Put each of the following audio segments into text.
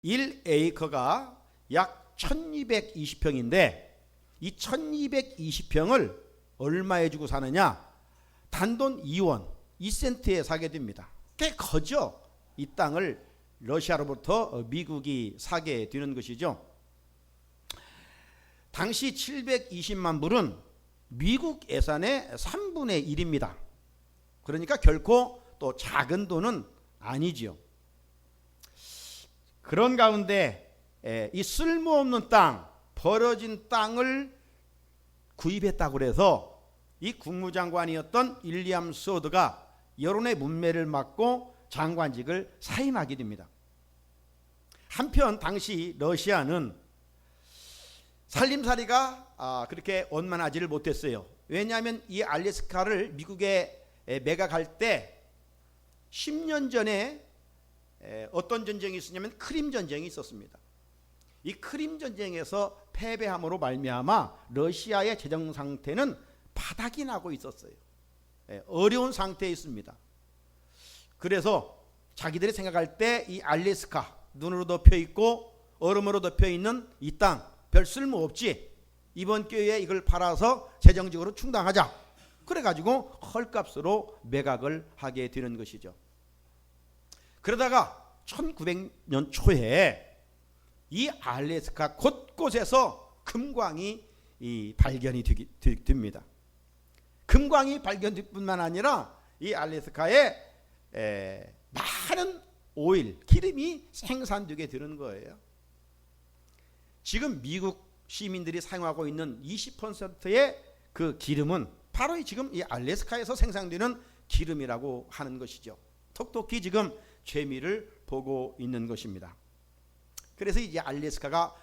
1에이커가 약 1220평인데 이 1220평을 얼마에 주고 사느냐? 단돈 2원 2센트에 사게 됩니다. 꽤 커죠. 이 땅을 러시아로부터 미국이 사게 되는 것이죠. 당시 720만 불은 미국 예산의 3분의 1입니다. 그러니까 결코 또 작은 돈은 아니지요. 그런 가운데 이 쓸모없는 땅, 버려진 땅을 구입했다고 해서 이 국무장관이었던 윌리엄 스워드가 여론의 문매를 맞고 장관직을 사임하게 됩니다. 한편 당시 러시아는 살림살이가 그렇게 원만하지를 못했어요. 왜냐하면 이 알래스카를 미국에 매각할 때 10년 전에 어떤 전쟁이 있었냐면 크림 전쟁이 있었습니다. 이 크림 전쟁에서 패배함으로 말미암아 러시아의 재정 상태는 바닥이 나고 있었어요. 어려운 상태에 있습니다. 그래서 자기들이 생각할 때 이 알래스카 눈으로 덮여 있고 얼음으로 덮여 있는 이 땅 별 쓸모 없지. 이번 기회에 이걸 팔아서 재정적으로 충당하자. 그래가지고 헐값으로 매각을 하게 되는 것이죠. 그러다가 1900년 초에 이 알래스카 곳곳에서 금광이 발견이 됩니다. 금광이 발견될 뿐만 아니라 이 알래스카에 많은 오일, 기름이 생산되게 되는 거예요. 지금 미국 시민들이 사용하고 있는 20%의 그 기름은 바로 지금 이 알래스카에서 생산되는 기름이라고 하는 것이죠. 톡톡히 지금 재미를 보고 있는 것입니다. 그래서 이제 알래스카가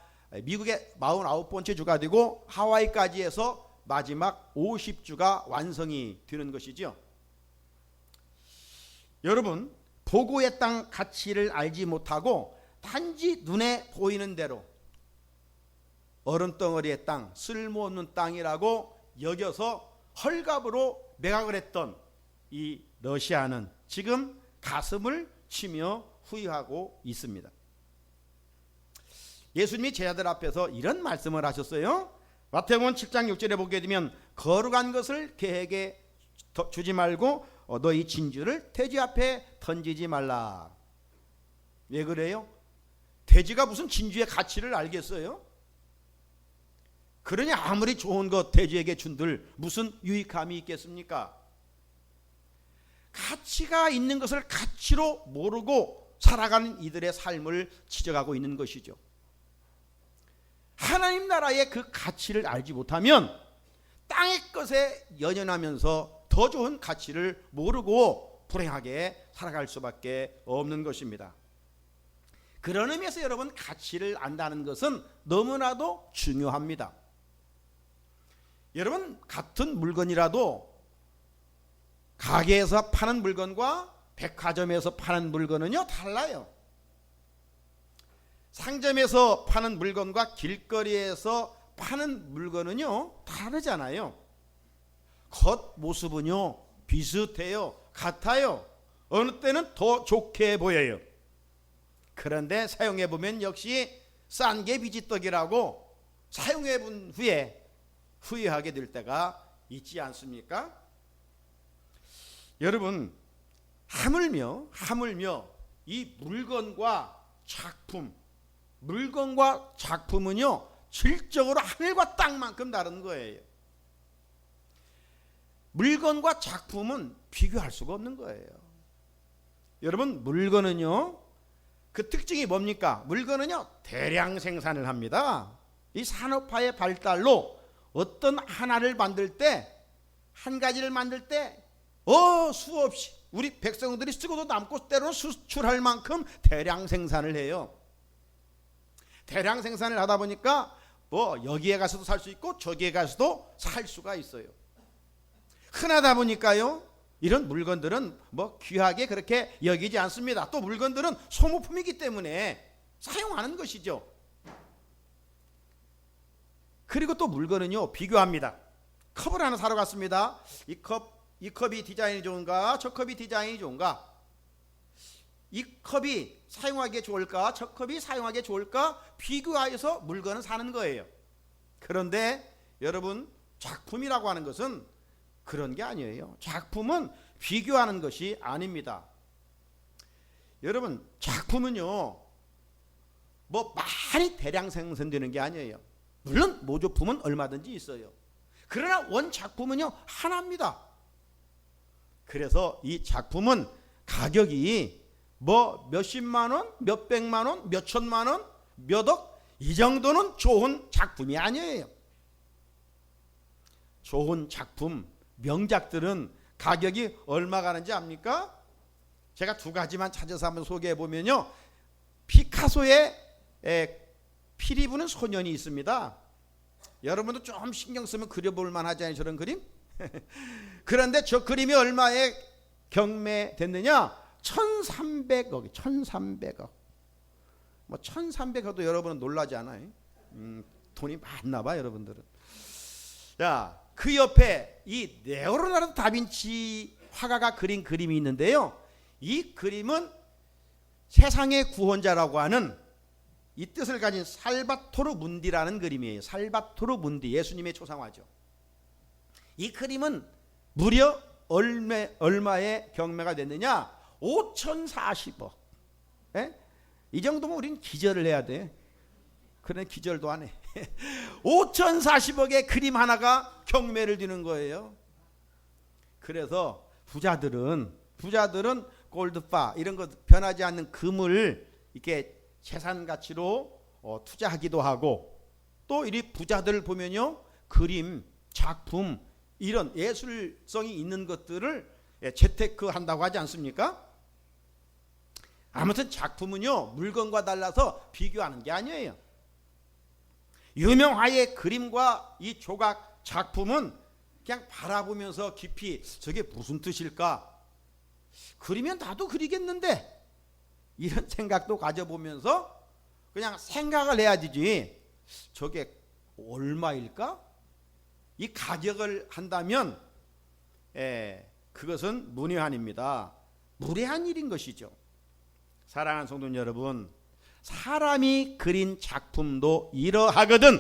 미국의 49번째 주가 되고 하와이까지 해서 마지막 50주가 완성이 되는 것이죠. 여러분, 보고의 땅 가치를 알지 못하고 단지 눈에 보이는 대로 얼음덩어리의 땅, 쓸모없는 땅이라고 여겨서 헐값으로 매각을 했던 이 러시아는 지금 가슴을 치며 후회하고 있습니다. 예수님이 제자들 앞에서 이런 말씀을 하셨어요. 마태복음 7장 6절에 보게 되면 거룩한 것을 개에게 주지 말고 너희 진주를 돼지 앞에 던지지 말라. 왜 그래요? 돼지가 무슨 진주의 가치를 알겠어요? 그러니 아무리 좋은 것 돼지에게 준들 무슨 유익함이 있겠습니까? 가치가 있는 것을 가치로 모르고 살아가는 이들의 삶을 지적하고 있는 것이죠. 하나님 나라의 그 가치를 알지 못하면 땅의 것에 연연하면서 더 좋은 가치를 모르고 불행하게 살아갈 수밖에 없는 것입니다. 그런 의미에서 여러분, 가치를 안다는 것은 너무나도 중요합니다. 여러분, 같은 물건이라도 가게에서 파는 물건과 백화점에서 파는 물건은요 달라요. 상점에서 파는 물건과 길거리에서 파는 물건은요 다르잖아요. 겉모습은요 비슷해요. 같아요. 어느 때는 더 좋게 보여요. 그런데 사용해보면 역시 싼 게 비지떡이라고 사용해본 후에 후회하게 될 때가 있지 않습니까? 여러분, 하물며 이 물건과 작품은요 질적으로 하늘과 땅만큼 다른 거예요. 물건과 작품은 비교할 수가 없는 거예요. 여러분, 물건은요 그 특징이 뭡니까? 물건은요 대량 생산을 합니다. 이 산업화의 발달로 어떤 하나를 만들 때, 한 가지를 만들 때 수없이 우리 백성들이 쓰고도 남고 때로는 수출할 만큼 대량 생산을 해요. 대량 생산을 하다 보니까 여기에 가서도 살 수 있고 저기에 가서도 살 수가 있어요. 흔하다 보니까요 이런 물건들은 귀하게 그렇게 여기지 않습니다. 또 물건들은 소모품이기 때문에 사용하는 것이죠. 그리고 또 물건은요 비교합니다. 컵을 하나 사러 갔습니다. 이 컵이 디자인이 좋은가, 저 컵이 디자인이 좋은가. 이 컵이 사용하기에 좋을까, 저 컵이 사용하기에 좋을까 비교하여서 물건을 사는 거예요. 그런데 여러분, 작품이라고 하는 것은 그런 게 아니에요. 작품은 비교하는 것이 아닙니다. 여러분, 작품은요 뭐 많이 대량 생산되는 게 아니에요. 물론 모조품은 얼마든지 있어요. 그러나 원작품은요 하나입니다. 그래서 이 작품은 가격이 뭐 몇십만 원, 몇백만 원, 몇천만 원, 몇억 이 정도는 좋은 작품이 아니에요. 좋은 작품, 명작들은 가격이 얼마 가는지 압니까? 제가 두 가지만 찾아서 한번 소개해 보면요, 피카소의 피리 부는 소년이 있습니다. 여러분도 좀 신경 쓰면 그려볼 만하잖아요, 저런 그림. 그런데 저 그림이 얼마에 경매됐느냐? 1300억, 1300억. 뭐 1300억도 여러분은 놀라지 않아요? 돈이 많나 봐, 여러분들은. 자, 그 옆에 이 레오나르도 다빈치 화가가 그린 그림이 있는데요, 이 그림은 세상의 구원자라고 하는 이 뜻을 가진 살바토르 문디라는 그림이에요. 살바토르 문디, 예수님의 초상화죠. 이 그림은 무려 얼마의 경매가 됐느냐? 5040억. 예? 이 정도면 우린 기절을 해야 돼. 그런 기절도 안 해. 5040억의 그림 하나가 경매를 드는 거예요. 그래서 부자들은 골드바 이런 거 변하지 않는 금을 이렇게 재산 가치로 투자하기도 하고, 또 이 부자들 보면요, 그림, 작품 이런 예술성이 있는 것들을 재테크 한다고 하지 않습니까? 아무튼 작품은요 물건과 달라서 비교하는 게 아니에요. 유명화의 그림과 이 조각 작품은 그냥 바라보면서 깊이 저게 무슨 뜻일까? 그리면 나도 그리겠는데, 이런 생각도 가져보면서 그냥 생각을 해야 되지, 저게 얼마일까? 이 가격을 한다면 그것은 문외한입니다. 무례한 일인 것이죠. 사랑하는 성도 여러분, 사람이 그린 작품도 이러하거든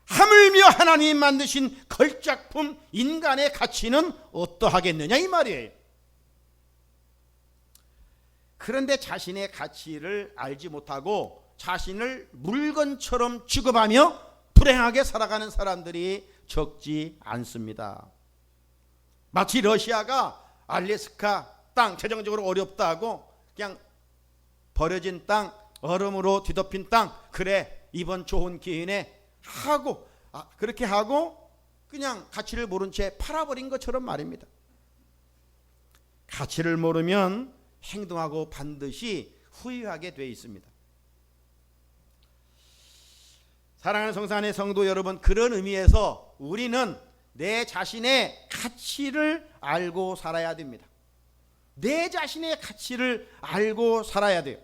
하물며 하나님이 만드신 걸작품 인간의 가치는 어떠하겠느냐 이 말이에요. 그런데 자신의 가치를 알지 못하고 자신을 물건처럼 취급하며 불행하게 살아가는 사람들이 적지 않습니다. 마치 러시아가 알래스카 땅 재정적으로 어렵다고 그냥 버려진 땅, 얼음으로 뒤덮인 땅, 그래 이번 좋은 기회에 하고 그렇게 하고 그냥 가치를 모른 채 팔아버린 것처럼 말입니다. 가치를 모르면 행동하고 반드시 후회하게 돼 있습니다. 사랑하는 성사 안의 성도 여러분, 그런 의미에서 우리는 내 자신의 가치를 알고 살아야 됩니다. 내 자신의 가치를 알고 살아야 돼요.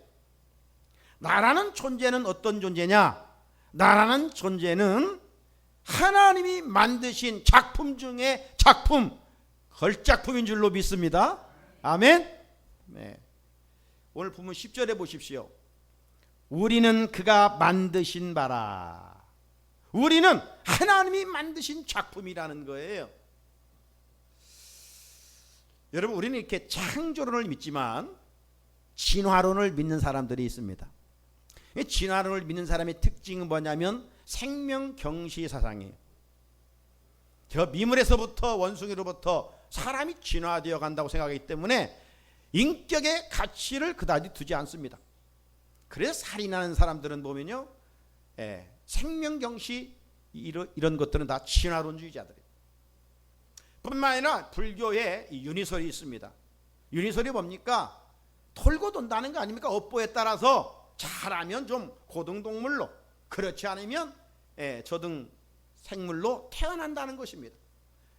나라는 존재는 어떤 존재냐? 나라는 존재는 하나님이 만드신 작품 중에 작품, 걸작품인 줄로 믿습니다. 아멘. 네. 오늘 본문 10절에 보십시오. 우리는 그가 만드신 바라. 우리는 하나님이 만드신 작품이라는 거예요. 여러분, 우리는 이렇게 창조론을 믿지만 진화론을 믿는 사람들이 있습니다. 이 진화론을 믿는 사람의 특징은 뭐냐면 생명경시 사상이에요. 저 미물에서부터 원숭이로부터 사람이 진화되어 간다고 생각하기 때문에 인격의 가치를 그다지 두지 않습니다. 그래서 살인하는 사람들은 보면요, 생명경시 이런 것들은 다 진화론주의자들이에요. 뿐만 아니라 불교에 유니설이 있습니다. 유니설이 뭡니까? 털고 돈다는 거 아닙니까? 업보에 따라서 잘하면 좀 고등동물로, 그렇지 않으면 저등 생물로 태어난다는 것입니다.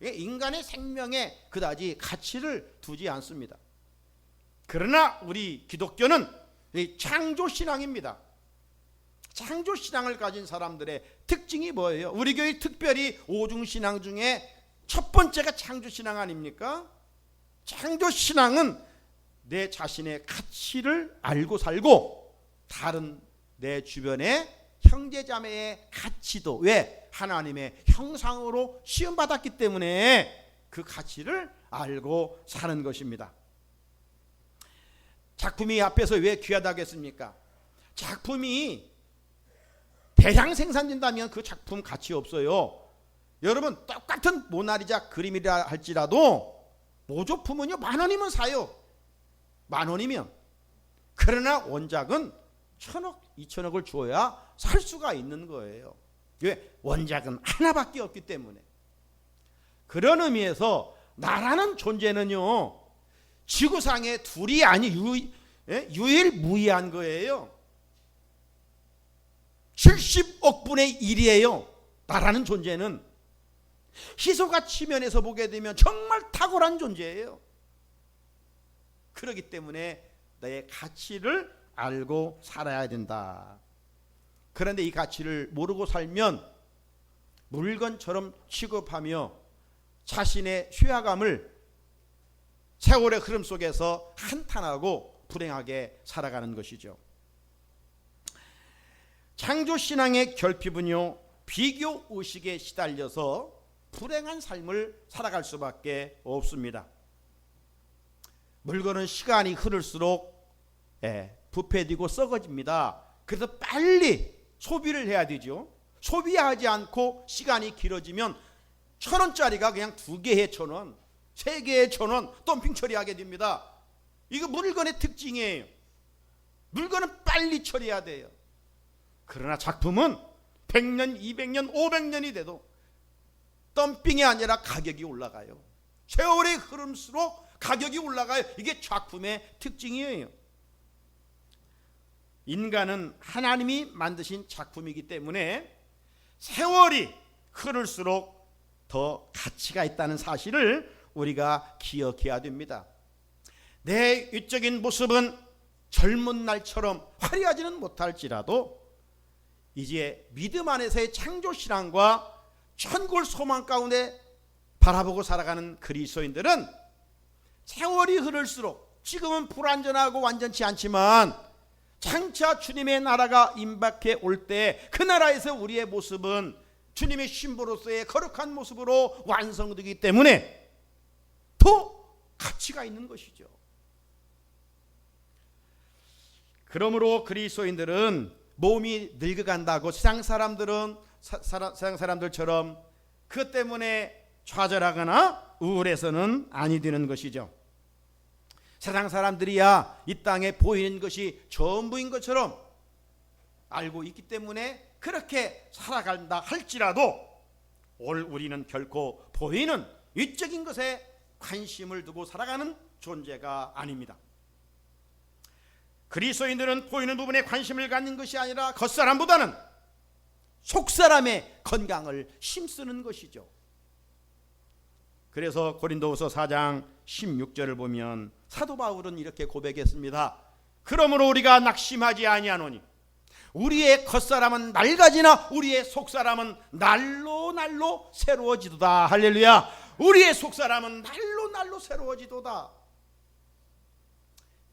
인간의 생명에 그다지 가치를 두지 않습니다. 그러나 우리 기독교는 창조신앙입니다. 창조신앙을 가진 사람들의 특징이 뭐예요? 우리 교회 특별히 오중신앙 중에 첫 번째가 창조신앙 아닙니까? 창조신앙은 내 자신의 가치를 알고 살고 다른 내 주변의 형제자매의 가치도 왜 하나님의 형상으로 시험받았기 때문에 그 가치를 알고 사는 것입니다. 작품이 앞에서 왜 귀하다고 했습니까? 작품이 대량 생산된다면 그 작품 가치 없어요. 여러분 똑같은 모나리자 그림이라 할지라도 모조품은요 10,000원이면 사요. 10,000원이면. 그러나 원작은 1,000억 2,000억을 주어야 살 수가 있는 거예요. 왜? 원작은 하나밖에 없기 때문에. 그런 의미에서 나라는 존재는요 지구상에 둘이 아니 유일무이한 거예요. 70억 분의 1이에요. 나라는 존재는 희소가 치면에서 보게 되면 정말 탁월한 존재예요. 그렇기 때문에 나의 가치를 알고 살아야 된다. 그런데 이 가치를 모르고 살면 물건처럼 취급하며 자신의 쇠화감을 세월의 흐름 속에서 한탄하고 불행하게 살아가는 것이죠. 창조신앙의 결핍은요 비교의식에 시달려서 불행한 삶을 살아갈 수밖에 없습니다. 물건은 시간이 흐를수록 부패되고 썩어집니다. 그래서 빨리 소비를 해야 되죠. 소비하지 않고 시간이 길어지면 1,000원짜리가 그냥 2개에 1,000원, 3개에 1,000원 덤핑 처리하게 됩니다. 이거 물건의 특징이에요. 물건은 빨리 처리해야 돼요. 그러나 작품은 100년, 200년, 500년이 돼도 덤핑이 아니라 가격이 올라가요. 세월의 흐름수록 가격이 올라가요. 이게 작품의 특징이에요. 인간은 하나님이 만드신 작품이기 때문에 세월이 흐를수록 더 가치가 있다는 사실을 우리가 기억해야 됩니다. 내 외적인 모습은 젊은 날처럼 화려하지는 못할지라도 이제 믿음 안에서의 창조신앙과 천국을 소망 가운데 바라보고 살아가는 그리스도인들은 세월이 흐를수록 지금은 불완전하고 완전치 않지만 장차 주님의 나라가 임박해 올 때 그 나라에서 우리의 모습은 주님의 신부로서의 거룩한 모습으로 완성되기 때문에 더 가치가 있는 것이죠. 그러므로 그리스도인들은 몸이 늙어간다고 세상 사람들처럼 그것 때문에 좌절하거나 우울해서는 아니 되는 것이죠. 세상 사람들이야 이 땅에 보이는 것이 전부인 것처럼 알고 있기 때문에 그렇게 살아간다 할지라도 우리는 결코 보이는 위적인 것에 관심을 두고 살아가는 존재가 아닙니다. 그리스도인들은 보이는 부분에 관심을 갖는 것이 아니라 겉사람보다는 속사람의 건강을 힘쓰는 것이죠. 그래서 고린도후서 4장 16절을 보면 사도 바울은 이렇게 고백했습니다. 그러므로 우리가 낙심하지 아니하노니 우리의 겉사람은 낡아지나 우리의 속사람은 날로 새로워지도다. 할렐루야. 우리의 속사람은 날로 새로워지도다.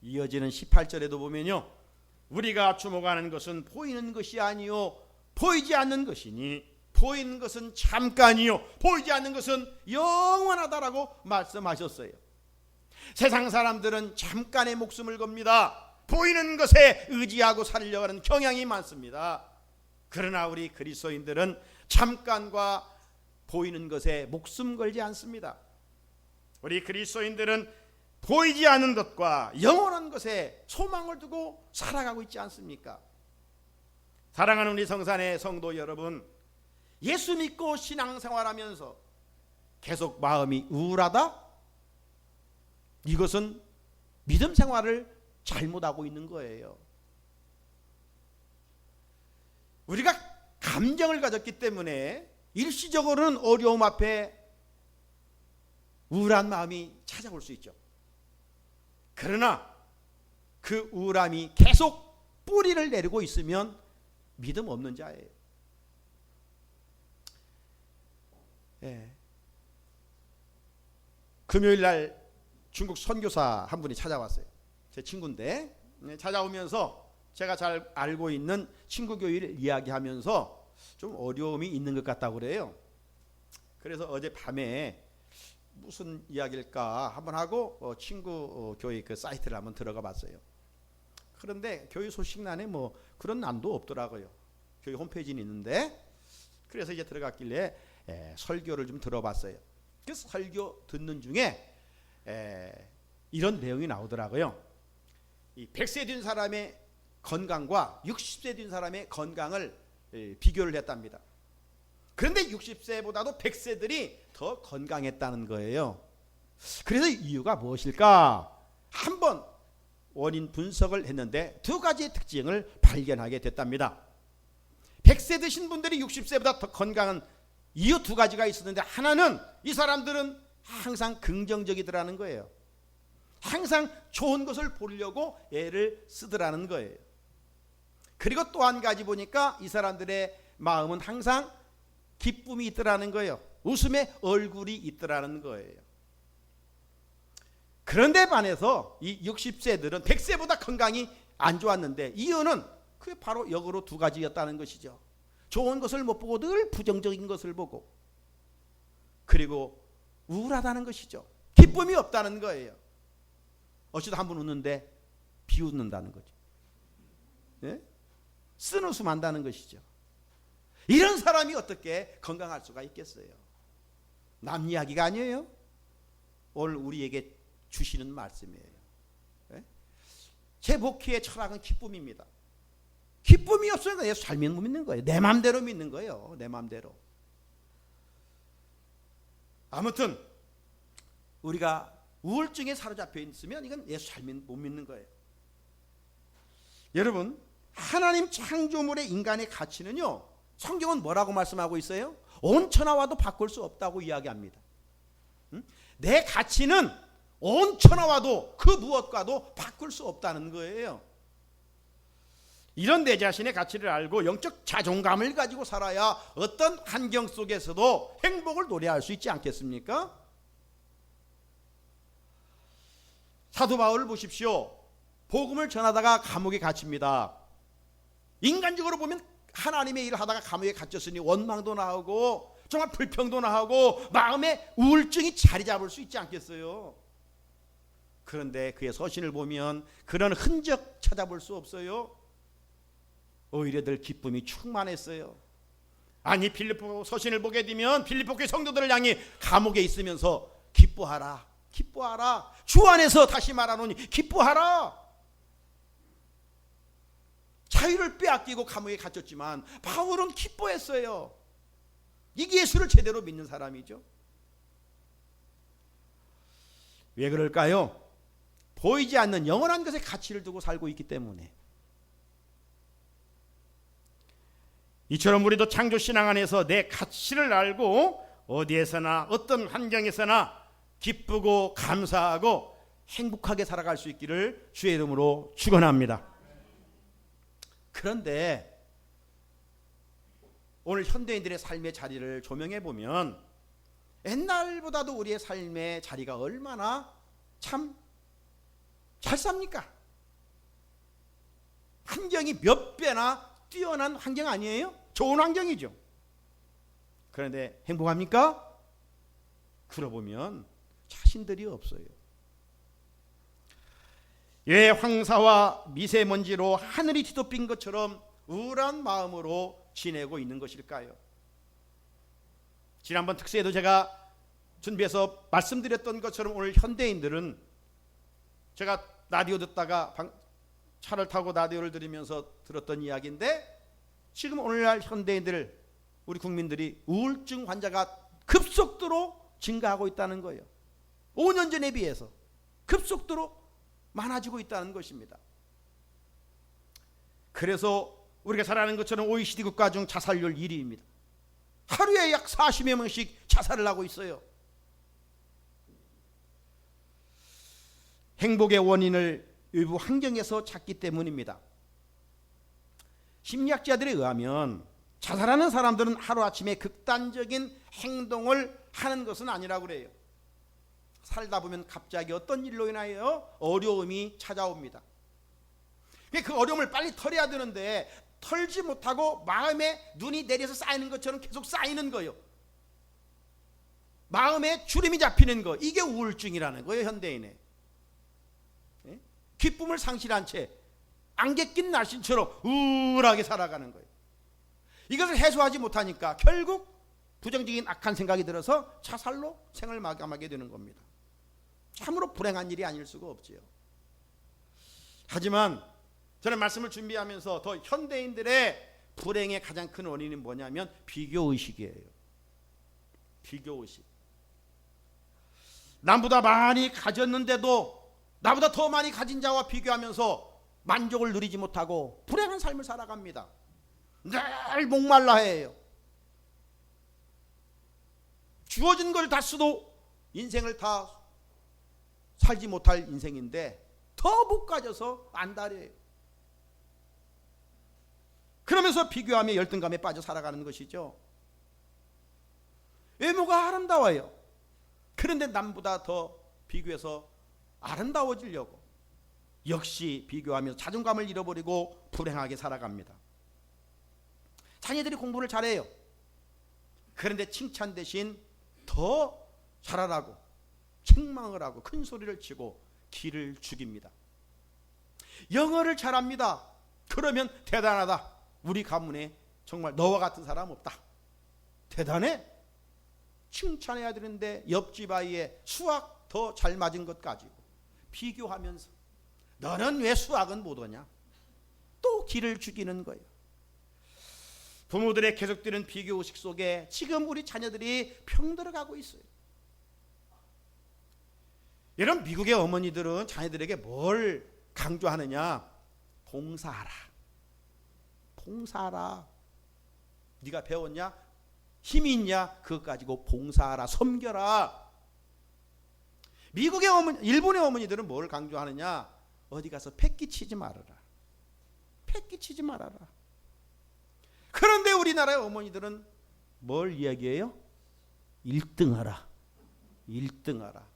이어지는 18절에도 보면요, 우리가 주목하는 것은 보이는 것이 아니요 보이지 않는 것이니 보이는 것은 잠깐이요 보이지 않는 것은 영원하다라고 말씀하셨어요. 세상 사람들은 잠깐의 목숨을 겁니다. 보이는 것에 의지하고 살려고 하는 경향이 많습니다. 그러나 우리 그리스도인들은 잠깐과 보이는 것에 목숨 걸지 않습니다. 우리 그리스도인들은 보이지 않는 것과 영원한 것에 소망을 두고 살아가고 있지 않습니까? 사랑하는 우리 성산의 성도 여러분, 예수 믿고 신앙생활하면서 계속 마음이 우울하다? 이것은 믿음 생활을 잘못하고 있는 거예요. 우리가 감정을 가졌기 때문에 일시적으로는 어려움 앞에 우울한 마음이 찾아올 수 있죠. 그러나 그 우울함이 계속 뿌리를 내리고 있으면 믿음 없는 자예요. 금요일 날 중국 선교사 한 분이 찾아왔어요. 제 친구인데 찾아오면서 제가 잘 알고 있는 친구 교회를 이야기하면서 좀 어려움이 있는 것 같다고 그래요. 그래서 어제 밤에 무슨 이야기일까 한번 하고 친구 교회 그 사이트를 한번 들어가 봤어요. 그런데 교회 소식란에 뭐 그런 난도 없더라고요. 교회 홈페이지는 있는데, 그래서 이제 들어갔길래 설교를 좀 들어봤어요. 그 설교 듣는 중에 이런 내용이 나오더라고요. 이 100세 된 사람의 건강과 60세 된 사람의 건강을 비교를 했답니다. 그런데 60세보다도 100세들이 더 건강했다는 거예요. 그래서 이유가 무엇일까? 한번 원인 분석을 했는데 두 가지의 특징을 발견하게 됐답니다. 100세 드신 분들이 60세보다 더 건강한 이유 두 가지가 있었는데, 하나는 이 사람들은 항상 긍정적이더라는 거예요. 항상 좋은 것을 보려고 애를 쓰더라는 거예요. 그리고 또 한 가지 보니까 이 사람들의 마음은 항상 기쁨이 있더라는 거예요. 웃음의 얼굴이 있더라는 거예요. 그런데 반해서 이 60세들은 100세보다 건강이 안 좋았는데, 이유는 그게 바로 역으로 두 가지였다는 것이죠. 좋은 것을 못 보고 늘 부정적인 것을 보고, 그리고 우울하다는 것이죠. 기쁨이 없다는 거예요. 어찌도 한 번 웃는데 비웃는다는 거죠. 예? 쓴웃음 한다는 것이죠. 이런 사람이 어떻게 건강할 수가 있겠어요? 남 이야기가 아니에요. 오늘 우리에게 주시는 말씀이에요. 예? 제 목회의 철학은 기쁨입니다. 기쁨이 없으니까 예수 잘 믿는 거예요. 내 마음대로 믿는 거예요. 내 마음대로. 아무튼 우리가 우울증에 사로잡혀 있으면 이건 예수 잘 못 믿는 거예요. 여러분, 하나님 창조물의 인간의 가치는요, 성경은 뭐라고 말씀하고 있어요? 온 천하와도 바꿀 수 없다고 이야기합니다. 내 가치는 온 천하와도 그 무엇과도 바꿀 수 없다는 거예요. 이런 내 자신의 가치를 알고 영적 자존감을 가지고 살아야 어떤 환경 속에서도 행복을 노래할 수 있지 않겠습니까? 사도 바울을 보십시오. 복음을 전하다가 감옥에 갇힙니다. 인간적으로 보면 하나님의 일을 하다가 감옥에 갇혔으니 원망도 나오고 정말 불평도 나오고 마음에 우울증이 자리 잡을 수 있지 않겠어요? 그런데 그의 서신을 보면 그런 흔적 찾아볼 수 없어요. 오히려 늘 기쁨이 충만했어요. 아니, 빌립보 서신을 보게 되면 빌립보 교회 성도들을 향해 감옥에 있으면서 기뻐하라, 기뻐하라, 주 안에서 다시 말하노니 기뻐하라. 자유를 빼앗기고 감옥에 갇혔지만 바울은 기뻐했어요. 이게 예수를 제대로 믿는 사람이죠. 왜 그럴까요? 보이지 않는 영원한 것에 가치를 두고 살고 있기 때문에. 이처럼 우리도 창조신앙 안에서 내 가치를 알고 어디에서나 어떤 환경에서나 기쁘고 감사하고 행복하게 살아갈 수 있기를 주의 이름으로 축원합니다. 그런데 오늘 현대인들의 삶의 자리를 조명해 보면 옛날보다도 우리의 삶의 자리가 얼마나 참 잘 삽니까? 환경이 몇 배나 뛰어난 환경 아니에요? 좋은 환경이죠. 그런데 행복합니까? 들어보면 자신들이 없어요. 왜 황사와 미세먼지로 하늘이 뒤덮인 것처럼 우울한 마음으로 지내고 있는 것일까요? 지난번 특세에도 제가 준비해서 말씀드렸던 것처럼 오늘 현대인들은, 제가 라디오 듣다가 차를 타고 라디오를 들으면서 들었던 이야기인데, 지금 오늘날 현대인들, 우리 국민들이 우울증 환자가 급속도로 증가하고 있다는 거예요. 5년 전에 비해서 급속도로 많아지고 있다는 것입니다. 그래서 우리가 잘 아는 것처럼 OECD 국가 중 자살률 1위입니다. 하루에 약 40여 명씩 자살을 하고 있어요. 행복의 원인을 일부 환경에서 찾기 때문입니다. 심리학자들에 의하면 자살하는 사람들은 하루아침에 극단적인 행동을 하는 것은 아니라고 그래요. 살다 보면 갑자기 어떤 일로 인하여 어려움이 찾아옵니다. 그 어려움을 빨리 털어야 되는데 털지 못하고 마음에 눈이 내려서 쌓이는 것처럼 계속 쌓이는 거예요. 마음에 주름이 잡히는 거, 이게 우울증이라는 거예요. 현대인의 기쁨을 상실한 채 안개 낀 날씬처럼 우울하게 살아가는 거예요. 이것을 해소하지 못하니까 결국 부정적인 악한 생각이 들어서 자살로 생을 마감하게 되는 겁니다. 참으로 불행한 일이 아닐 수가 없지요. 하지만 저는 말씀을 준비하면서 더 현대인들의 불행의 가장 큰 원인이 뭐냐면 비교의식이에요. 비교의식. 남보다 많이 가졌는데도 나보다 더 많이 가진 자와 비교하면서 만족을 누리지 못하고 불행한 삶을 살아갑니다. 늘 목말라 해요. 주어진 걸 다 써도 인생을 다 살지 못할 인생인데 더 못 가져서 안달해요. 그러면서 비교하며 열등감에 빠져 살아가는 것이죠. 외모가 아름다워요. 그런데 남보다 더 비교해서 아름다워지려고 역시 비교하며 자존감을 잃어버리고 불행하게 살아갑니다. 자녀들이 공부를 잘해요. 그런데 칭찬 대신 더 잘하라고 책망을 하고 큰 소리를 치고 기를 죽입니다. 영어를 잘합니다. 그러면 대단하다. 우리 가문에 정말 너와 같은 사람 없다. 대단해. 칭찬해야 되는데 옆집 아이의 수학 더 잘 맞은 것 가지고 비교하면서 너는 왜 수학은 못 오냐? 또 기를 죽이는 거예요. 부모들의 계속되는 비교의식 속에 지금 우리 자녀들이 병들어가고 있어요. 이런 미국의 어머니들은 자녀들에게 뭘 강조하느냐? 봉사하라. 봉사하라. 네가 배웠냐? 힘이 있냐? 그것 가지고 봉사하라. 섬겨라. 미국의 어머니, 일본의 어머니들은 뭘 강조하느냐? 어디 가서 패기치지 말아라. 패기치지 말아라. 그런데 우리나라의 어머니들은 뭘 이야기해요? 1등하라. 1등하라.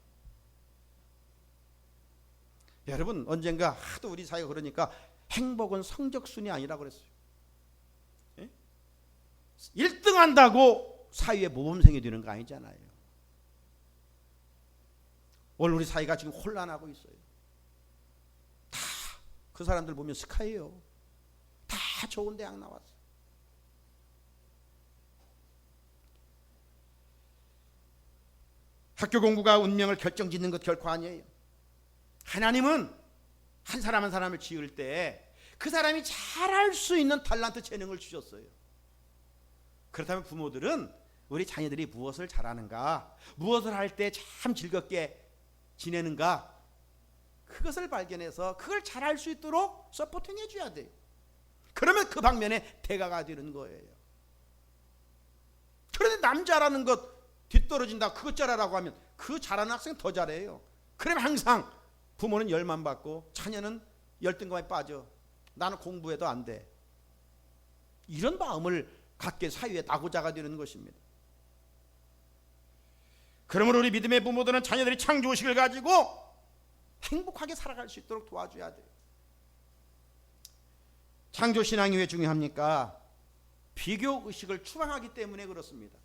여러분, 언젠가 하도 우리 사회가 그러니까 행복은 성적순이 아니라고 그랬어요. 1등 한다고 사회에 모범생이 되는 거 아니잖아요. 오늘 우리 사회가 지금 혼란하고 있어요. 다 그 사람들 보면 스카이예요. 다 좋은 대학 나왔어요. 학교 공부가 운명을 결정짓는 것 결코 아니에요. 하나님은 한 사람 한 사람을 지을 때 그 사람이 잘할 수 있는 탤런트 재능을 주셨어요. 그렇다면 부모들은 우리 자녀들이 무엇을 잘하는가, 무엇을 할 때 참 즐겁게 지내는가, 그것을 발견해서 그걸 잘할 수 있도록 서포팅 해줘야 돼요. 그러면 그 방면에 대가가 되는 거예요. 그런데 남 잘하는 것 뒤떨어진다, 그것 잘하라고 하면 그 잘하는 학생 더 잘해요. 그러면 항상 부모는 열만 받고 자녀는 열등감에 빠져. 나는 공부해도 안 돼. 이런 마음을 갖게 사회의 낙오자가 되는 것입니다. 그러므로 우리 믿음의 부모들은 자녀들이 창조의식을 가지고 행복하게 살아갈 수 있도록 도와줘야 돼요. 창조신앙이 왜 중요합니까? 비교의식을 추방하기 때문에 그렇습니다.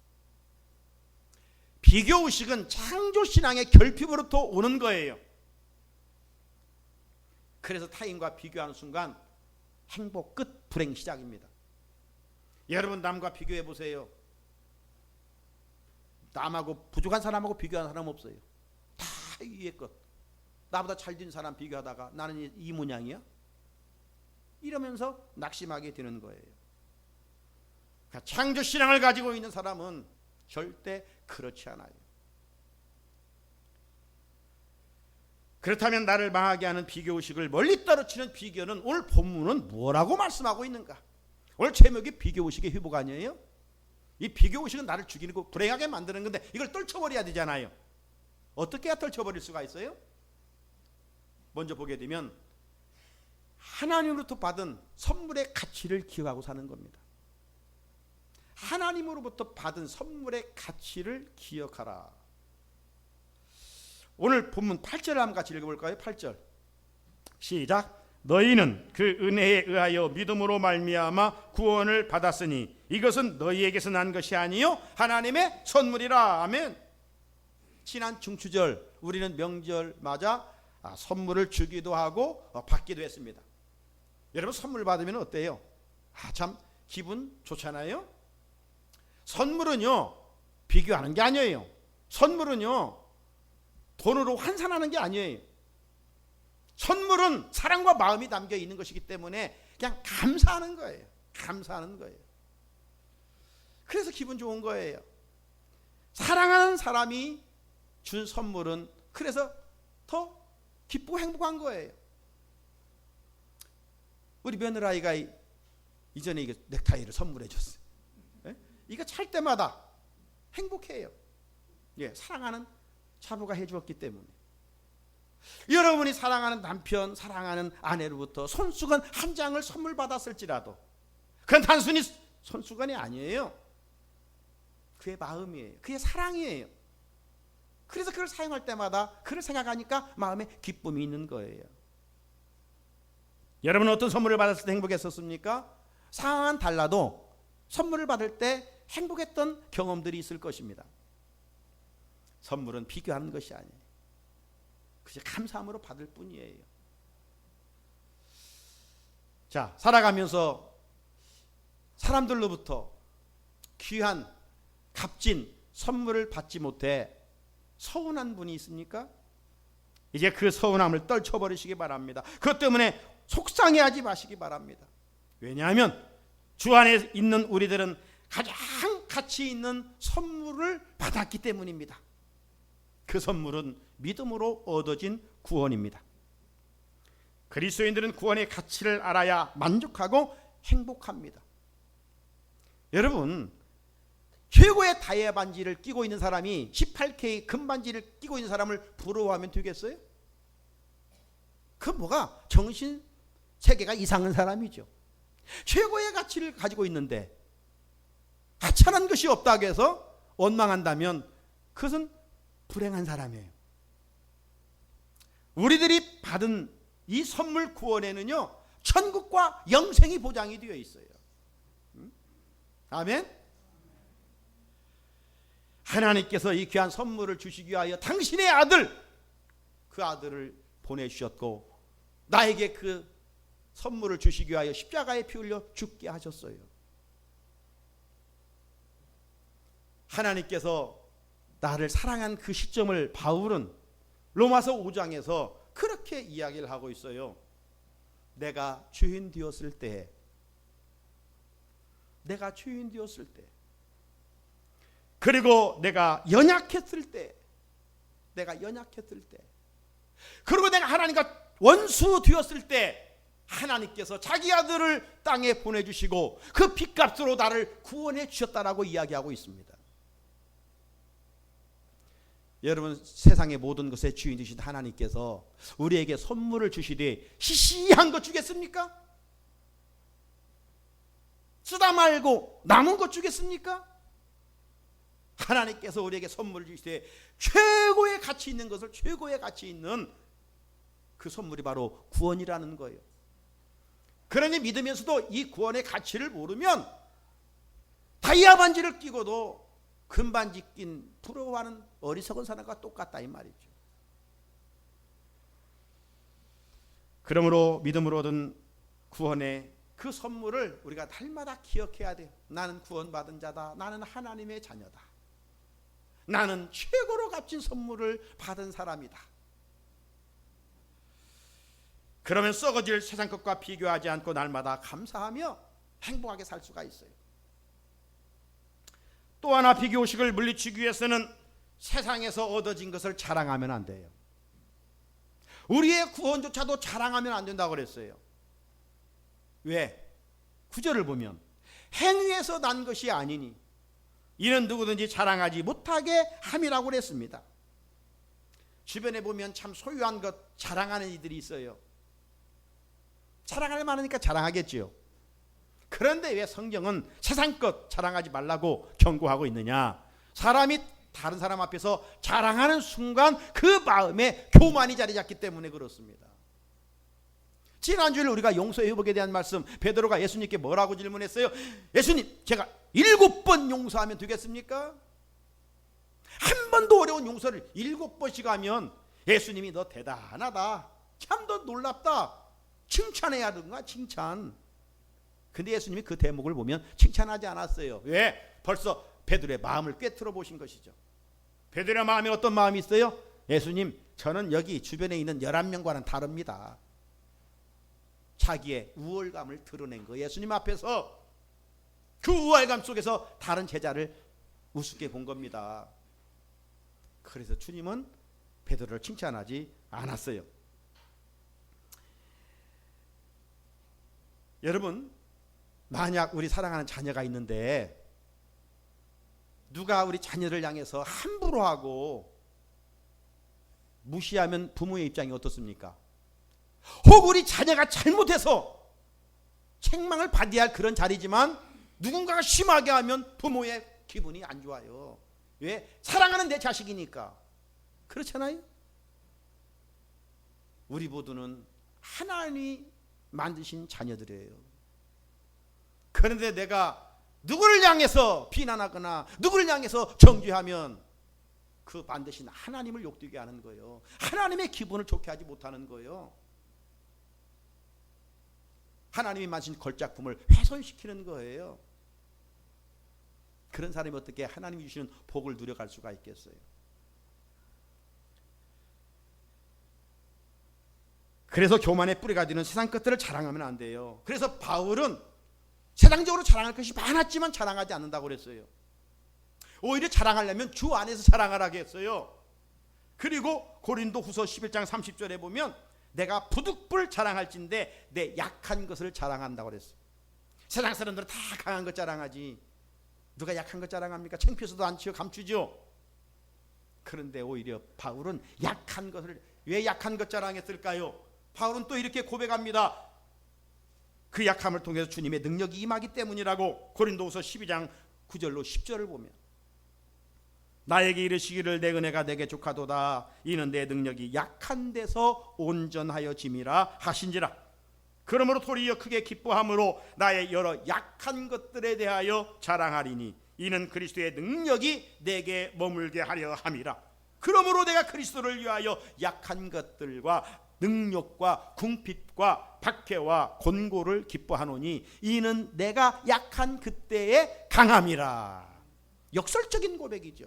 비교의식은 창조신앙의 결핍으로부터 오는 거예요. 그래서 타인과 비교하는 순간 행복 끝, 불행 시작입니다. 여러분, 남과 비교해 보세요. 남하고 부족한 사람하고 비교하는 사람 없어요. 다 위의 것. 나보다 잘된 사람 비교하다가 나는 이 모양이야? 이러면서 낙심하게 되는 거예요. 그러니까 창조신앙을 가지고 있는 사람은 절대 그렇지 않아요. 그렇다면 나를 망하게 하는 비교의식을 멀리 떨어뜨리는 비교는 오늘 본문은 뭐라고 말씀하고 있는가? 오늘 제목이 비교의식의 회복 아니에요? 이 비교의식은 나를 죽이고 불행하게 만드는 건데 이걸 떨쳐버려야 되잖아요. 어떻게 해야 떨쳐버릴 수가 있어요? 먼저 보게 되면 하나님으로부터 받은 선물의 가치를 기억하고 사는 겁니다. 하나님으로부터 받은 선물의 가치를 기억하라. 오늘 본문 8절을 한번 같이 읽어볼까요? 8절 시작. 너희는 그 은혜에 의하여 믿음으로 말미암아 구원을 받았으니 이것은 너희에게서 난 것이 아니요 하나님의 선물이라. 아멘. 지난 중추절 우리는 명절마다 선물을 주기도 하고 받기도 했습니다. 여러분 선물 받으면 어때요? 참 기분 좋잖아요. 선물은요 비교하는 게 아니에요. 선물은요 돈으로 환산하는 게 아니에요. 선물은 사랑과 마음이 담겨 있는 것이기 때문에 그냥 감사하는 거예요. 감사하는 거예요. 그래서 기분 좋은 거예요. 사랑하는 사람이 준 선물은 그래서 더 기쁘고 행복한 거예요. 우리 며느라이가 이전에 이게 넥타이를 선물해 줬어요. 이거 찰 때마다 행복해요. 예, 사랑하는 자부가 해주었기 때문에. 여러분이 사랑하는 남편, 사랑하는 아내로부터 손수건 한 장을 선물 받았을지라도 그건 단순히 손수건이 아니에요. 그의 마음이에요. 그의 사랑이에요. 그래서 그걸 사용할 때마다 그걸 생각하니까 마음에 기쁨이 있는 거예요. 여러분은 어떤 선물을 받았을 때 행복했었습니까? 상황은 달라도 선물을 받을 때 행복했던 경험들이 있을 것입니다. 선물은 비교하는 것이 아니에요. 그저 감사함으로 받을 뿐이에요. 자, 살아가면서 사람들로부터 귀한 값진 선물을 받지 못해 서운한 분이 있습니까? 이제 그 서운함을 떨쳐버리시기 바랍니다. 그것 때문에 속상해하지 마시기 바랍니다. 왜냐하면 주 안에 있는 우리들은 가장 가치 있는 선물을 받았기 때문입니다. 그 선물은 믿음으로 얻어진 구원입니다. 그리스도인들은 구원의 가치를 알아야 만족하고 행복합니다. 여러분, 최고의 다이아 반지를 끼고 있는 사람이 18K 금반지를 끼고 있는 사람을 부러워하면 되겠어요? 그 뭐가 정신 세계가 이상한 사람이죠. 최고의 가치를 가지고 있는데 하찮은 것이 없다고 해서 원망한다면 그것은 불행한 사람이에요. 우리들이 받은 이 선물 구원에는요 천국과 영생이 보장이 되어 있어요. 아멘. 하나님께서 이 귀한 선물을 주시기 위하여 당신의 아들, 그 아들을 보내주셨고 나에게 그 선물을 주시기 위하여 십자가에 피 흘려 죽게 하셨어요. 하나님께서 나를 사랑한 그 시점을 바울은 로마서 5장에서 그렇게 이야기를 하고 있어요. 내가 죄인 되었을 때, 내가 죄인 되었을 때, 그리고 내가 연약했을 때, 내가 연약했을 때, 그리고 내가 하나님과 원수 되었을 때 하나님께서 자기 아들을 땅에 보내주시고 그 핏값으로 나를 구원해 주셨다라고 이야기하고 있습니다. 여러분, 세상의 모든 것의 주인 되신 하나님께서 우리에게 선물을 주시되 시시한 것 주겠습니까? 쓰다 말고 남은 것 주겠습니까? 하나님께서 우리에게 선물을 주시되 최고의 가치 있는 것을, 최고의 가치 있는 그 선물이 바로 구원이라는 거예요. 그러니 믿으면서도 이 구원의 가치를 모르면 다이아 반지를 끼고도 금반지 낀 부러워하는 어리석은 사람과 똑같다 이 말이죠. 그러므로 믿음으로 얻은 구원의 그 선물을 우리가 날마다 기억해야 돼요. 나는 구원받은 자다. 나는 하나님의 자녀다. 나는 최고로 값진 선물을 받은 사람이다. 그러면 썩어질 세상 것과 비교하지 않고 날마다 감사하며 행복하게 살 수가 있어요. 또 하나 비교의식을 물리치기 위해서는 세상에서 얻어진 것을 자랑하면 안 돼요. 우리의 구원조차도 자랑하면 안 된다고 그랬어요. 왜? 구절을 보면 행위에서 난 것이 아니니 이는 누구든지 자랑하지 못하게 함이라고 그랬습니다. 주변에 보면 참 소유한 것 자랑하는 이들이 있어요. 자랑할 만하니까 자랑하겠지요. 그런데 왜 성경은 세상 것 자랑하지 말라고 경고하고 있느냐? 사람이 다른 사람 앞에서 자랑하는 순간 그 마음에 교만이 자리 잡기 때문에 그렇습니다. 지난주에 우리가 용서의 회복에 대한 말씀, 베드로가 예수님께 뭐라고 질문했어요? 예수님, 제가 7번 용서하면 되겠습니까? 한 번도 어려운 용서를 7번씩 하면 예수님이 너 대단하다, 참 너 놀랍다, 칭찬해야 하는가, 칭찬. 근데 예수님이 그 대목을 보면 칭찬하지 않았어요. 왜? 벌써 베드로의 마음을 꿰뚫어 보신 것이죠. 베드로의 마음에 어떤 마음이 있어요? 예수님, 저는 여기 주변에 있는 11명과는 다릅니다. 자기의 우월감을 드러낸 거. 예수님 앞에서 그 우월감 속에서 다른 제자를 우습게 본 겁니다. 그래서 주님은 베드로를 칭찬하지 않았어요. 여러분, 만약 우리 사랑하는 자녀가 있는데 누가 우리 자녀를 향해서 함부로 하고 무시하면 부모의 입장이 어떻습니까? 혹 우리 자녀가 잘못해서 책망을 받아야 할 그런 자리지만 누군가가 심하게 하면 부모의 기분이 안 좋아요. 왜? 사랑하는 내 자식이니까. 그렇잖아요. 우리 모두는 하나님이 만드신 자녀들이에요. 그런데 내가 누구를 향해서 비난하거나 누구를 향해서 정죄하면 그 반드시 하나님을 욕되게 하는 거예요. 하나님의 기분을 좋게 하지 못하는 거예요. 하나님이 만드신 걸작품을 훼손시키는 거예요. 그런 사람이 어떻게 하나님이 주시는 복을 누려갈 수가 있겠어요? 그래서 교만의 뿌리가 되는 세상 것들을 자랑하면 안 돼요. 그래서 바울은 세상적으로 자랑할 것이 많았지만 자랑하지 않는다고 그랬어요. 오히려 자랑하려면 주 안에서 자랑하라고 했어요. 그리고 고린도 후서 11장 30절에 보면 내가 부득불 자랑할진대 내 약한 것을 자랑한다고 그랬어요. 세상 사람들은 다 강한 것 자랑하지 누가 약한 것 자랑합니까? 창피해서도 안 치워 감추죠. 그런데 오히려 바울은 약한 것을, 왜 약한 것 자랑했을까요? 바울은 또 이렇게 고백합니다. 그 약함을 통해서 주님의 능력이 임하기 때문이라고. 고린도후서 12장 9절로 10절을 보면 나에게 이르시기를 내 은혜가 내게 족하도다 이는 내 능력이 약한 데서 온전하여 짐이라 하신지라. 그러므로 도리어 크게 기뻐함으로 나의 여러 약한 것들에 대하여 자랑하리니 이는 그리스도의 능력이 내게 머물게 하려 함이라. 그러므로 내가 그리스도를 위하여 약한 것들과 능력과 궁핍과 박해와 곤고를 기뻐하노니 이는 내가 약한 그때의 강함이라. 역설적인 고백이죠.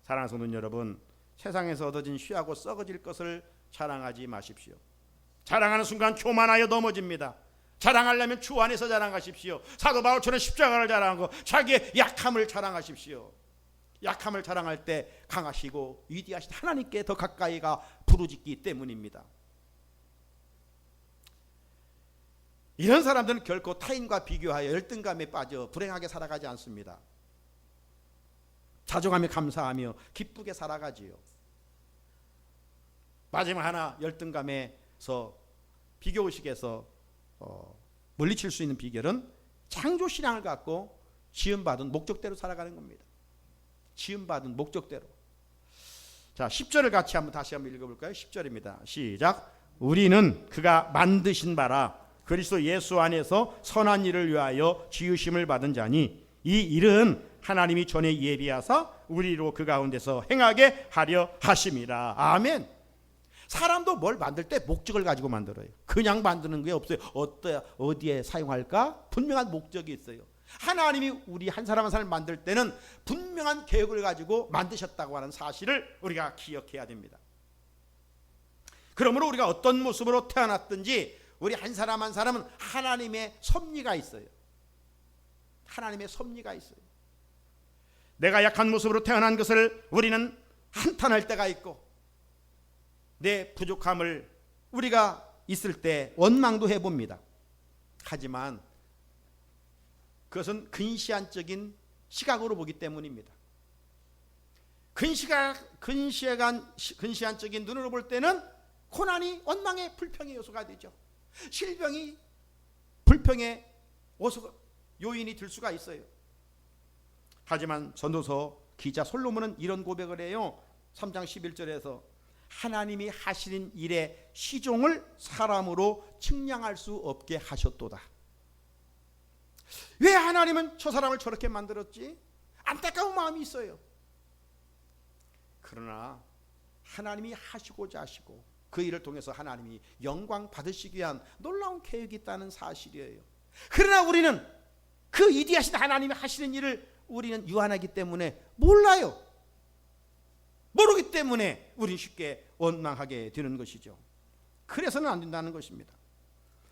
사랑하는 성도 여러분, 세상에서 얻어진 쉬하고 썩어질 것을 자랑하지 마십시오. 자랑하는 순간 교만하여 넘어집니다. 자랑하려면 주 안에서 자랑하십시오. 사도 바울처럼 십자가를 자랑하고 자기의 약함을 자랑하십시오. 약함을 자랑할 때 강하시고 위대하신 하나님께 더 가까이가 부르짖기 때문입니다. 이런 사람들은 결코 타인과 비교하여 열등감에 빠져 불행하게 살아가지 않습니다. 자족하며 감사하며 기쁘게 살아가지요. 마지막 하나, 열등감에서 비교의식에서 물리칠 수 있는 비결은 창조신앙을 갖고 지음받은 목적대로 살아가는 겁니다. 지음받은 목적대로. 자, 10절을 같이 다시 한번 읽어볼까요? 10절입니다. 시작. 우리는 그가 만드신 바라 그리스도 예수 안에서 선한 일을 위하여 지으심을 받은 자니 이 일은 하나님이 전에 예비하사 우리로 그 가운데서 행하게 하려 하심이라. 아멘. 사람도 뭘 만들 때 목적을 가지고 만들어요. 그냥 만드는 게 없어요. 어디에 사용할까? 분명한 목적이 있어요. 하나님이 우리 한 사람 한 사람을 만들 때는 분명한 계획을 가지고 만드셨다고 하는 사실을 우리가 기억해야 됩니다. 그러므로 우리가 어떤 모습으로 태어났든지 우리 한 사람 한 사람은 하나님의 섭리가 있어요. 하나님의 섭리가 있어요. 내가 약한 모습으로 태어난 것을 우리는 한탄할 때가 있고 내 부족함을 우리가 있을 때 원망도 해봅니다. 하지만 그것은 근시안적인 시각으로 보기 때문입니다. 근시안적인 눈으로 볼 때는 고난이 원망의 불평의 요소가 되죠. 실병이 불평의 요인이 될 수가 있어요. 하지만 전도서 기자 솔로몬은 이런 고백을 해요. 3장 11절에서 하나님이 하시는 일의 시종을 사람으로 측량할 수 없게 하셨도다. 왜 하나님은 저 사람을 저렇게 만들었지? 안타까운 마음이 있어요. 그러나 하나님이 하시고자 하시고 그 일을 통해서 하나님이 영광 받으시기 위한 놀라운 계획이 있다는 사실이에요. 그러나 우리는 그 위대하신 하나님이 하시는 일을 우리는 유한하기 때문에 몰라요. 모르기 때문에 우리는 쉽게 원망하게 되는 것이죠. 그래서는 안 된다는 것입니다.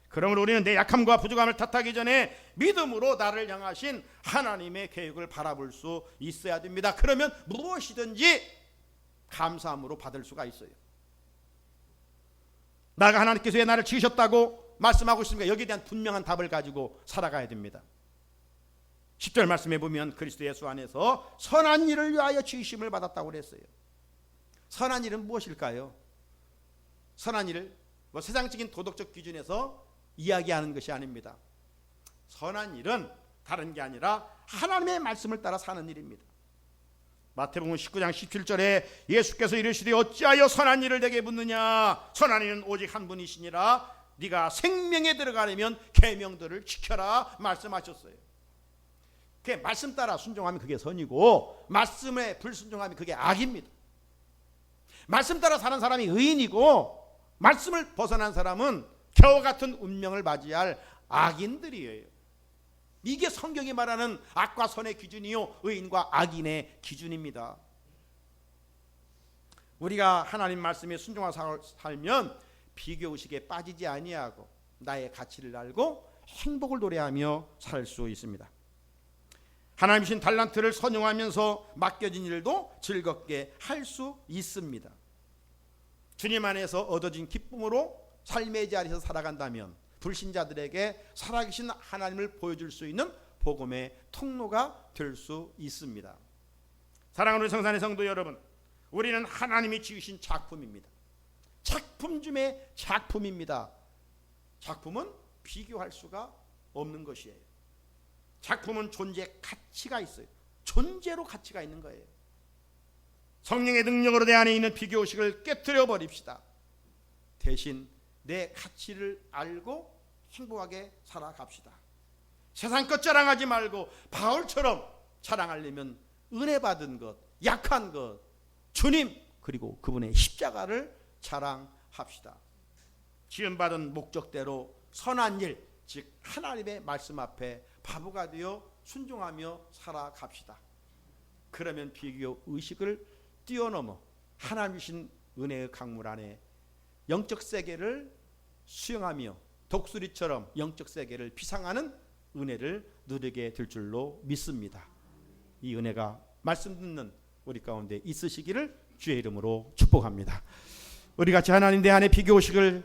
그러므로 우리는 내 약함과 부족함을 탓하기 전에 믿음으로 나를 향하신 하나님의 계획을 바라볼 수 있어야 됩니다. 그러면 무엇이든지 감사함으로 받을 수가 있어요. 나가 하나님께서 왜 나를 지으셨다고 말씀하고 있습니까? 여기에 대한 분명한 답을 가지고 살아가야 됩니다. 10절 말씀해 보면 그리스도 예수 안에서 선한 일을 위하여 지으심을 받았다고 그랬어요. 선한 일은 무엇일까요? 선한 일을 세상적인 도덕적 기준에서 이야기하는 것이 아닙니다. 선한 일은 다른 게 아니라 하나님의 말씀을 따라 사는 일입니다. 마태복음 19장 17절에 예수께서 이르시되 어찌하여 선한 일을 내게 묻느냐? 선한 일은 오직 한 분이시니라. 네가 생명에 들어가려면 계명들을 지켜라 말씀하셨어요. 그 말씀 따라 순종하면 그게 선이고 말씀에 불순종하면 그게 악입니다. 말씀 따라 사는 사람이 의인이고 말씀을 벗어난 사람은 겨와 같은 운명을 맞이할 악인들이에요. 이게 성경이 말하는 악과 선의 기준이요 의인과 악인의 기준입니다. 우리가 하나님 말씀에 순종하여 살면 비교의식에 빠지지 아니하고 나의 가치를 알고 행복을 노래하며 살 수 있습니다. 하나님 주신 달란트를 선용하면서 맡겨진 일도 즐겁게 할 수 있습니다. 주님 안에서 얻어진 기쁨으로 삶의 자리에서 살아간다면 불신자들에게 살아계신 하나님을 보여줄 수 있는 복음의 통로가 될 수 있습니다. 사랑하는 성산의 성도 여러분, 우리는 하나님이 지으신 작품입니다. 작품 중에 작품입니다. 작품은 비교할 수가 없는 것이에요. 작품은 존재 가치가 있어요. 존재로 가치가 있는 거예요. 성령의 능력으로 내 안에 있는 비교의식을 깨트려 버립시다. 대신 내 가치를 알고 행복하게 살아갑시다. 세상 것 자랑하지 말고 바울처럼 자랑하려면 은혜 받은 것, 약한 것, 주님 그리고 그분의 십자가를 자랑합시다. 지음받은 목적대로 선한 일, 즉 하나님의 말씀 앞에 바보가 되어 순종하며 살아갑시다. 그러면 비교 의식을 뛰어넘어 하나님이신 은혜의 강물 안에 영적 세계를 수영하며 독수리처럼 영적 세계를 비상하는 은혜를 누리게 될 줄로 믿습니다. 이 은혜가 말씀 듣는 우리 가운데 있으시기를 주의 이름으로 축복합니다. 우리 같이 하나님 내 안에 비교의식을